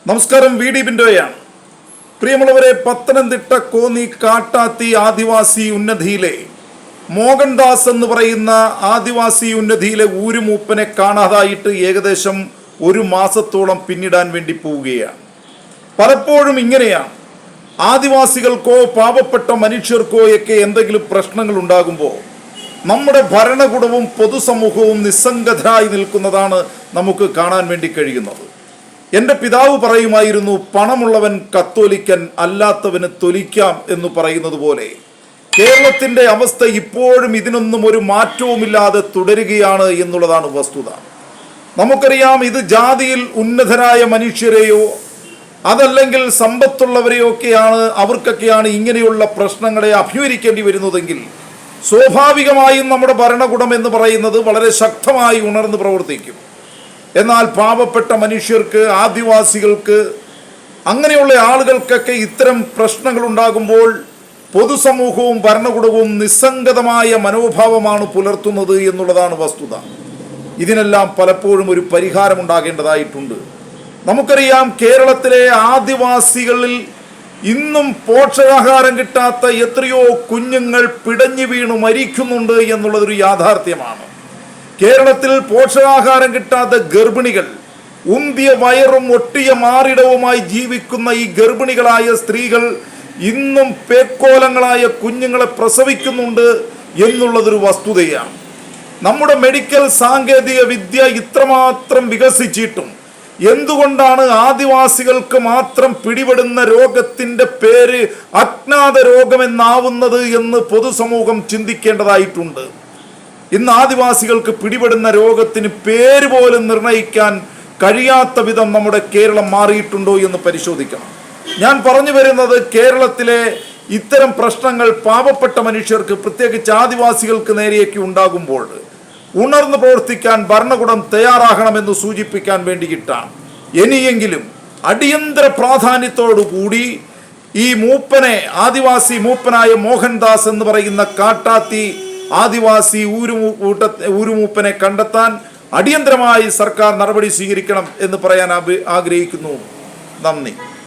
നമസ്കാരം, V D ബിൻഡോയാണ്. പ്രിയമുള്ളവരെ, പത്തനംതിട്ട കോന്നി കാട്ടാത്തി ആദിവാസി ഉന്നതിയിലെ മോഹൻദാസ് എന്ന് പറയുന്ന ആദിവാസി ഉന്നതിയിലെ ഊരുമൂപ്പനെ കാണാതായിട്ട് ഏകദേശം ഒരു മാസത്തോളം പിന്നിടാൻ വേണ്ടി പോവുകയാണ്. പലപ്പോഴും ഇങ്ങനെയാണ്, ആദിവാസികൾക്കോ പാവപ്പെട്ട മനുഷ്യർക്കോ ഒക്കെ എന്തെങ്കിലും പ്രശ്നങ്ങൾ ഉണ്ടാകുമ്പോൾ നമ്മുടെ ഭരണകൂടവും പൊതുസമൂഹവും നിസ്സംഗതരായി നിൽക്കുന്നതാണ് നമുക്ക് കാണാൻ വേണ്ടി കഴിയുന്നത്. എൻ്റെ പിതാവ് പറയുമായിരുന്നു, പണമുള്ളവൻ കത്തോലിക്കൻ, അല്ലാത്തവന് തൊലിക്കാം എന്ന് പറയുന്നത് പോലെ കേരളത്തിൻ്റെ അവസ്ഥ ഇപ്പോഴും ഇതിനൊന്നും ഒരു മാറ്റവുമില്ലാതെ തുടരുകയാണ് എന്നുള്ളതാണ് വസ്തുത. നമുക്കറിയാം, ഇത് ജാതിയിൽ ഉന്നതരായ മനുഷ്യരെയോ അതല്ലെങ്കിൽ സമ്പത്തുള്ളവരെയോ ഒക്കെയാണ്, അവർക്കൊക്കെയാണ് ഇങ്ങനെയുള്ള പ്രശ്നങ്ങളെ അഭിമുഖീകരിക്കേണ്ടി വരുന്നതെങ്കിൽ സ്വാഭാവികമായും നമ്മുടെ ഭരണകൂടം എന്ന് പറയുന്നത് വളരെ ശക്തമായി ഉണർന്ന് പ്രവർത്തിക്കും. എന്നാൽ പാവപ്പെട്ട മനുഷ്യർക്ക്, ആദിവാസികൾക്ക്, അങ്ങനെയുള്ള ആളുകൾക്കൊക്കെ ഇത്തരം പ്രശ്നങ്ങൾ ഉണ്ടാകുമ്പോൾ പൊതുസമൂഹവും ഭരണകൂടവും നിസ്സംഗതമായ മനോഭാവമാണ് പുലർത്തുന്നത് എന്നുള്ളതാണ് വസ്തുത. ഇതിനെല്ലാം പലപ്പോഴും ഒരു പരിഹാരമുണ്ടാകേണ്ടതായിട്ടുണ്ട്. നമുക്കറിയാം, കേരളത്തിലെ ആദിവാസികളിൽ ഇന്നും പോഷകാഹാരം കിട്ടാത്ത എത്രയോ കുഞ്ഞുങ്ങൾ പിടഞ്ഞു വീണു മരിക്കുന്നുണ്ട് എന്നുള്ളതൊരു യാഥാർത്ഥ്യമാണ്. കേരളത്തിൽ പോഷകാഹാരം കിട്ടാത്ത ഗർഭിണികൾ, ഉന്തിയ വയറും ഒട്ടിയ മാറിടവുമായി ജീവിക്കുന്ന ഈ ഗർഭിണികളായ സ്ത്രീകൾ ഇന്നും പേക്കോലങ്ങളായ കുഞ്ഞുങ്ങളെ പ്രസവിക്കുന്നുണ്ട് എന്നുള്ളതൊരു വസ്തുതയാണ്. നമ്മുടെ മെഡിക്കൽ സാങ്കേതിക വിദ്യ ഇത്രമാത്രം വികസിച്ചിട്ടും എന്തുകൊണ്ടാണ് ആദിവാസികൾക്ക് മാത്രം പിടിപെടുന്ന രോഗത്തിൻ്റെ പേര് അജ്ഞാത രോഗമെന്നാവുന്നത് എന്ന് പൊതുസമൂഹം ചിന്തിക്കേണ്ടതായിട്ടുണ്ട്. ഇന്ന് ആദിവാസികൾക്ക് പിടിപെടുന്ന രോഗത്തിന് പേര് പോലും നിർണയിക്കാൻ കഴിയാത്ത വിധം നമ്മുടെ കേരളം മാറിയിട്ടുണ്ടോ എന്ന് പരിശോധിക്കണം. ഞാൻ പറഞ്ഞു വരുന്നത്, കേരളത്തിലെ ഇത്തരം പ്രശ്നങ്ങൾ പാവപ്പെട്ട മനുഷ്യർക്ക്, പ്രത്യേകിച്ച് ആദിവാസികൾക്ക് നേരെയൊക്കെ ഉണ്ടാകുമ്പോൾ ഉണർന്നു പ്രവർത്തിക്കാൻ ഭരണകൂടം തയ്യാറാകണമെന്ന് സൂചിപ്പിക്കാൻ വേണ്ടിയിട്ടാണ്. ഇനിയെങ്കിലും അടിയന്തര പ്രാധാന്യത്തോടുകൂടി ഈ മൂപ്പനെ, ആദിവാസി മൂപ്പനായ മോഹൻദാസ് എന്ന് പറയുന്ന കാട്ടാത്തി ആദിവാസി ഊരുമൂപ്പനെ കണ്ടെത്താൻ അടിയന്തരമായി സർക്കാർ നടപടി സ്വീകരിക്കണം എന്ന് പറയാൻ ആഗ്രഹിക്കുന്നു. നന്ദി.